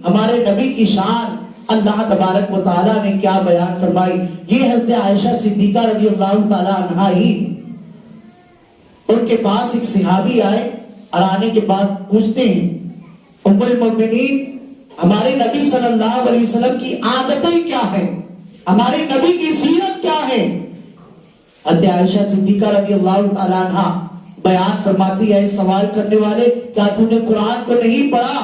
ہمارے نبی کی شان اللہ تبارک و تعالیٰ نے کیا بیان فرمائی. یہ حضرت عائشہ صدیقہ رضی اللہ تعالیٰ عنہا ہی، ان کے پاس ایک صحابی آئے اور آنے کے بعد پوچھتے ہیں ام المؤمنین ہمارے نبی صلی اللہ علیہ وسلم کی عادتیں کیا ہیں، ہمارے نبی کی سیرت کیا ہے. حضرت عائشہ صدیقہ رضی اللہ تعالیٰ عنہا بیان فرماتی ہے سوال کرنے والے کیا تو نے قرآن کو نہیں پڑھا؟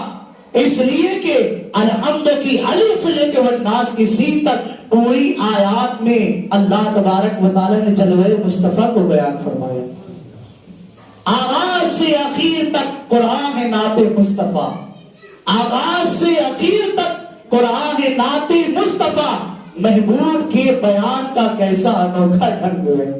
اس لیے کہ الحمد کی الف سے لے کے والناس کی سین تک پوری آیات میں اللہ تبارک و تعالیٰ نے جلوہ مصطفیٰ کو بیان فرمایا. آغاز سے اخیر تک قرآن ہے نعت مصطفیٰ، آغاز سے اخیر تک قرآن ہے نعت مصطفیٰ. محبوب کے بیان کا کیسا انوکھا ڈھنگ ہے،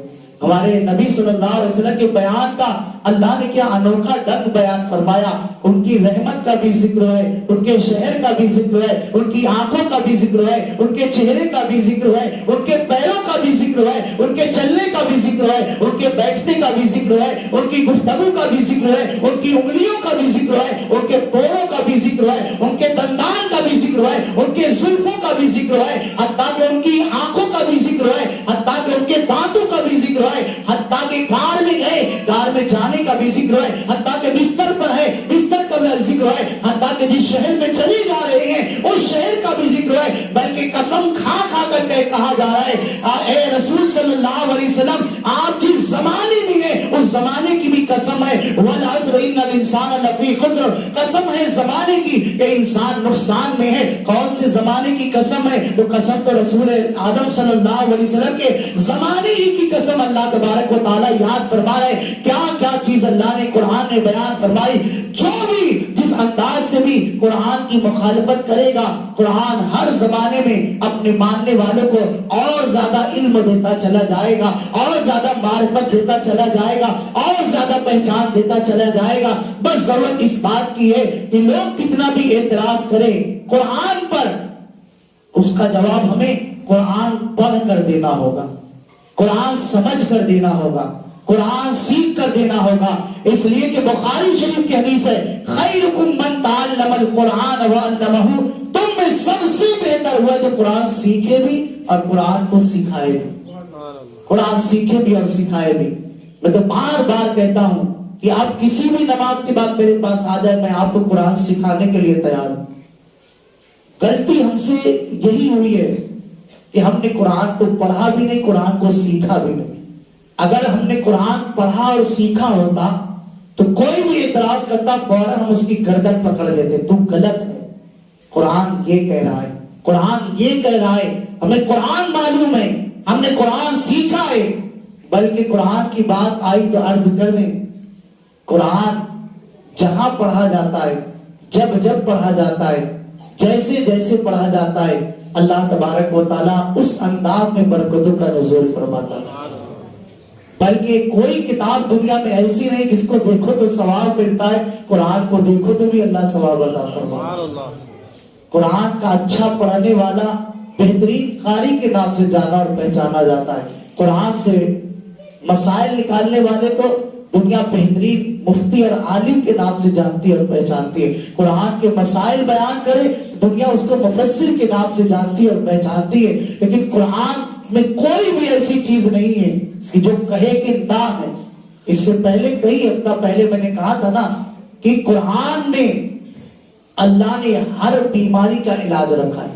ہمارے نبی صلی اللہ علیہ وسلم کے بیان کا اللہ نے کیا انوکھا ڈھنگ بیان فرمایا. ان کی رحمت کا بھی ذکر ہے، ان کے شہر کا بھی ذکر ہے، ان کی آنکھوں کا بھی ذکر ہے، ان کے چہرے کا بھی ذکر ہے، ان کے پیروں کا بھی ذکر ہے، ان کے چلنے کا بھی ذکر ہے، ان کے بیٹھنے کا بھی ذکر ہے، ان کی گفتگو کا بھی ذکر ہے، ان کی انگلیوں کا بھی ذکر ہے، ان کے پوروں کا بھی ذکر ہے، ان کے دندان کا بھی ذکر ہے، ان کے زلفوں کا بھی ذکر ہے، حتیٰ کہ ان کی آنکھوں کا بھی ذکر ہے، حتیٰ کہ ان کے دانتوں کا بھی ذکر ہے، حتیٰ کہ غار میں گئے غار میں جانے کا بھی ذکر ہے، حتیٰ کہ بستر پر ہے بستر کا بھی ذکر ہے، حتیٰ کہ جس شہر میں چلے جا رہے ہیں اس شہر کا بھی ذکر ہے. بلکہ قسم کھا کھا کر کے کہا جا رہا ہے اے رسول صلی اللہ علیہ وسلم آپ جس زمانے میں ہیں اس زمانے کی بھی قسم ہے والعصر ان الانسان لفی خسر، قسم ہے زمانے کی کہ انسان نقصان میں ہے. کون سے زمانے کی قسم ہے؟ وہ قسم تو رسول آدم صلی اللہ علیہ وسلم کے زمانے ہی کی قسم اللہ تبارک و تعالیٰ یاد فرما رہے. کیا کیا چیز اللہ نے قرآن نے بیان فرمائی. جو بھی جس انداز سے بھی قرآن کی مخالفت کرے گا قرآن ہر زمانے میں اپنے ماننے والوں کو اور زیادہ علم دیتا چلا جائے گا، اور زیادہ معرفت دیتا چلا جائے گا، اور زیادہ پہچان دیتا چلا جائے گا. بس ضرورت اس بات کی ہے کہ لوگ کتنا بھی اعتراض کریں قرآن پر، اس کا جواب ہمیں قرآن پڑھ کر دینا ہوگا، قرآن سمجھ کر دینا ہوگا، قرآن سیکھ کر دینا ہوگا. اس لیے کہ بخاری شریف کی حدیث ہے خیرکم من تعلم القرآن وعلمہ، تم میں سب سے بہتر ہوا جو قرآن سیکھے بھی اور قرآن کو سکھائے بھی، قرآن سیکھے بھی اور سکھائے بھی. میں تو بار بار کہتا ہوں کہ آپ کسی بھی نماز کے بعد میرے پاس آ جائے، میں آپ کو قرآن سکھانے کے لیے تیار ہوں. غلطی ہم سے یہی ہوئی ہے کہ ہم نے قرآن کو پڑھا بھی نہیں، قرآن کو سیکھا بھی نہیں. اگر ہم نے قرآن پڑھا اور سیکھا ہوتا تو کوئی بھی اعتراض کرتا فوراً ہم اس کی گردن پکڑ لیتے، تو غلط ہے، قرآن یہ کہہ رہا ہے، قرآن یہ کہہ رہا ہے. ہمیں قرآن معلوم ہے، ہم نے قرآن سیکھا ہے. بلکہ قرآن کی بات آئی تو عرض کر دیں قرآن جہاں پڑھا جاتا ہے، جب جب پڑھا جاتا ہے، جیسے جیسے پڑھا جاتا ہے، اللہ تبارک و تعالیٰ اس انداز میں برکتوں کا نزول فرماتا ہے. بلکہ کوئی کتاب دنیا میں ایسی نہیں جس کو دیکھو تو ثواب ملتا ہے، قرآن کو دیکھو تو بھی اللہ ثواب عطا فرماتا ہے. قرآن کا اچھا پڑھنے والا بہترین قاری کے نام سے جانا اور پہچانا جاتا ہے. قرآن سے مسائل نکالنے والے کو دنیا بہترین مفتی اور عالم کے نام سے جانتی اور پہچانتی ہے. قرآن کے مسائل بیان کرے دنیا اس کو مفسر کے نام سے جانتی اور پہچانتی ہے. لیکن قرآن میں کوئی بھی ایسی چیز نہیں ہے کہ جو کہے کہ نہ ہے. اس سے پہلے کئی ہفتہ پہلے میں نے کہا تھا نا کہ قرآن میں اللہ نے ہر بیماری کا علاج رکھا ہے،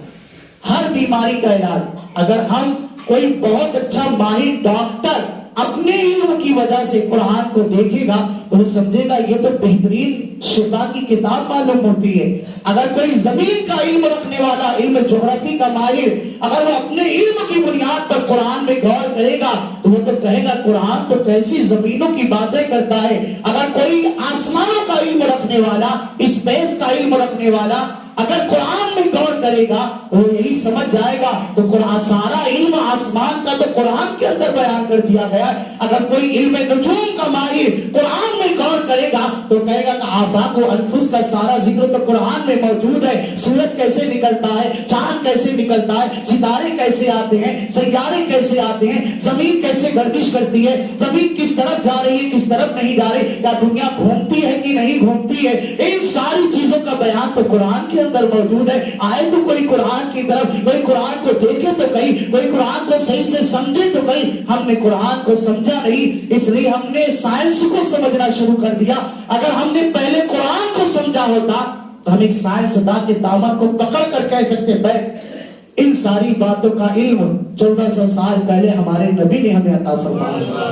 ہر بیماری کا علاج. اگر ہم کوئی بہت اچھا ماہر ڈاکٹر اپنے علم کی وجہ سے قرآن کو دیکھے گا تو وہ سمجھے گا یہ تو بہترین شفا کی کتاب معلوم ہوتی ہے. اگر کوئی زمین کا علم رکھنے والا، علم جغرافی کا ماہر، اگر وہ اپنے علم کی بنیاد پر قرآن میں غور کرے گا تو وہ تو کہے گا قرآن تو کیسی زمینوں کی باتیں کرتا ہے. اگر کوئی آسمانوں کا علم رکھنے والا، اسپیس کا علم رکھنے والا اگر قرآن میں غور کرے گا تو وہ یہی سمجھ جائے گا تو قرآن سارا علم آسمان کا تو قرآن کے اندر بیان کر دیا گیا ہے. اگر کوئی علم نجوم کا ماہر قرآن میں غور کرے گا تو کہے گا کہ آفاق و انفس کا سارا ذکر تو قرآن میں موجود ہے. سورج کیسے نکلتا ہے, چاند کیسے نکلتا ہے, ستارے کیسے آتے ہیں, سیارے کیسے آتے ہیں, زمین کیسے گردش کرتی ہے, زمین کس طرف جا رہی ہے کس طرف نہیں جا رہی, یا دنیا گھومتی ہے کہ نہیں گھومتی ہے, ان ساری چیزوں کا بیان تو قرآن کے اندر موجود ہے. آئے تو کوئی قرآن کی طرف, کوئی قرآن کو دیکھے تو کہیں, کوئی قرآن کو صحیح سے سمجھے تو کہیں. ہم نے قرآن کو سمجھا نہیں, اس لیے ہم نے سائنس کو سمجھنا شروع کر دیا. اگر ہم نے پہلے قرآن کو سمجھا ہوتا تو ہم ایک سائنسداں کے دامن کو پکڑ کر کہہ سکتے بیٹھ ان ساری باتوں کا علم 1400 سال پہلے ہمارے نبی نے ہمیں عطا فرمایا.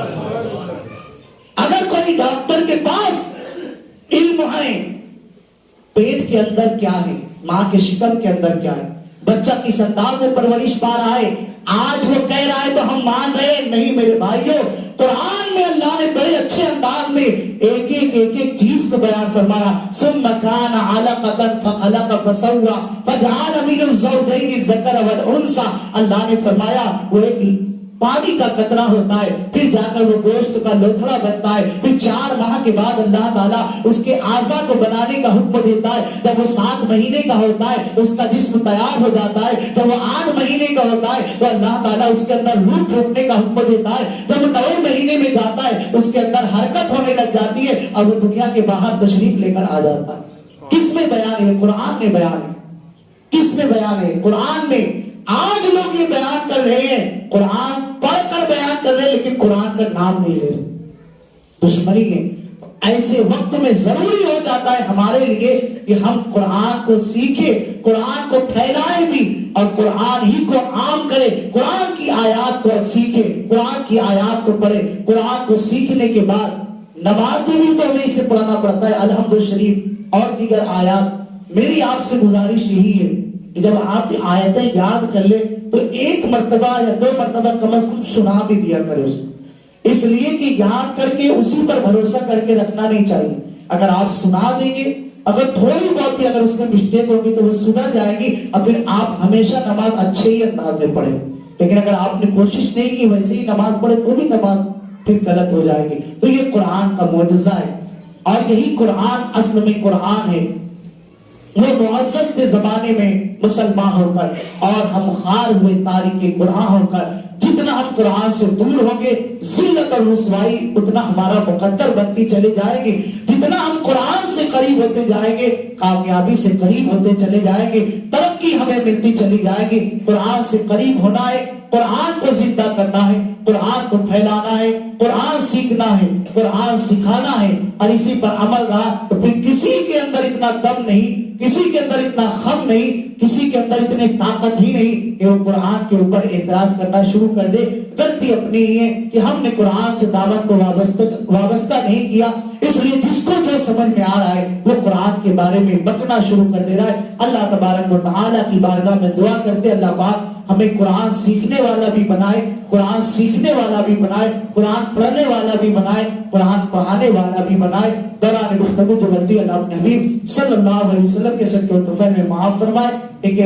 اگر کوئی ڈاکٹر کے پاس علم ہے پیٹ کے اندر کیا ہے, ماں کے شکم کے اندر کیا ہے, بچہ کس انداز میں پرورش پا رہا ہے, آج وہ کہہ رہا ہے تو ہم مان رہے ہیں. نہیں میرے بھائیوں, قرآن میں اللہ نے بڑے اچھے انداز میں ایک ایک چیز کو بیان فرمایا. ثم كان علقة فخلق فسوى فجعل منه الزوجين الذكر والانثى. اللہ نے فرمایا وہ ایک پانی کا قطرہ ہوتا ہے, پھر جا کر وہ گوشت کا لوتھڑا بنتا ہے, پھر 4 ماہ کے بعد اللہ تعالیٰ اس کے اعضاء کو بنانے کا حکم دیتا ہے. جب وہ 7 مہینے کا ہوتا ہے اس کا جسم تیار ہو جاتا ہے. جب وہ 8 مہینے کا ہوتا ہے تو اللہ تعالیٰ اس کے اندر روح پھونکنے کا حکم دیتا ہے. جب وہ 9 مہینے میں جاتا ہے اس کے اندر حرکت ہونے لگ جاتی ہے اور وہ دنیا کے باہر تشریف لے کر آ جاتا ہے. کس میں بیان ہے؟ قرآن میں بیان ہے. کس میں بیان ہے؟ قرآن میں. آج لوگ یہ بیان کر رہے ہیں, قرآن پڑھ کر بیان کر رہے ہیں لیکن قرآن کا نام نہیں لے رہے. دشمنی ہے. ایسے وقت میں ضروری ہو جاتا ہے ہمارے لیے کہ ہم قرآن کو سیکھیں, قرآن کو پھیلائیں بھی اور قرآن ہی کو عام کریں. قرآن کی آیات کو سیکھیں, قرآن کی آیات کو پڑھیں. قرآن کو سیکھنے کے بعد نماز میں بھی تو ہمیں اسے پڑھنا پڑتا ہے, الحمد شریف اور دیگر آیات. میری آپ سے گزارش یہی ہے کہ جب آپ آیتیں یاد کر لیں تو 1 مرتبہ یا 2 مرتبہ کم از کم سنا بھی دیا کرے اس کو, اس لیے کہ یاد کر کے اسی پر بھروسہ کر کے رکھنا نہیں چاہیے. اگر آپ سنا دیں گے, اگر تھوڑی بہت بھی اگر اس میں مسٹیک ہوگی تو وہ سدھر جائے گی اور پھر آپ ہمیشہ نماز اچھے ہی انداز میں پڑھیں. لیکن اگر آپ نے کوشش نہیں کی ویسے ہی نماز پڑھے تو بھی نماز پھر غلط ہو جائے گی. تو یہ قرآن کا معجزہ ہے اور یہی قرآن اصل میں قرآن ہے. وہ معزز کے زمانے میں مسلمان ہو کر اور ہم خار ہوئے تاریخ قرآن ہو کر جتنا ہم قرآن سے دور ہوں گے ذلت اور رسوائی اتنا ہمارا مقدر بنتی چلی جائے گی. جتنا ہم قرآن سے قریب ہوتے جائیں گے کامیابی سے قریب ہوتے چلے جائیں گے, ترقی ہمیں ملتی چلی جائے گی. قرآن سے قریب ہونا ہے, قرآن کو زندہ کرنا ہے, قرآن کو پھیلانا ہے, قرآن سیکھنا ہے, قرآن سکھانا ہے اور اسی پر عمل رہا تو پھر کسی کے اندر اتنا دم نہیں, کسی کے اندر اتنا خم نہیں, کسی کے اندر اتنی طاقت ہی نہیں کہ وہ قرآن کے اوپر اعتراض کرنا شروع کر دے. غلطی اپنی ہی ہے کہ ہم نے قرآن سے دعوت کو وابستہ نہیں کیا, اس لیے جس کو جو سمجھ میں آ رہا ہے وہ قرآن کے بارے میں بکنا شروع کر دے رہا ہے. اللہ تبارک و تعالیٰ کی بارگاہ میں دعا کرتے اللہ پاک ہمیں قرآن سیکھنے والا بھی بنائے, قرآن سیکھنے والا بھی بنائے, قرآن پڑھنے والا بھی بنائے, قرآن پڑھانے والا بھی بنائے. دوران گفتگو جو غلطی اللہ اپنے حبیب صلی اللہ علیہ وسلم کے صدقے و طفیل میں معاف فرمائے. ایک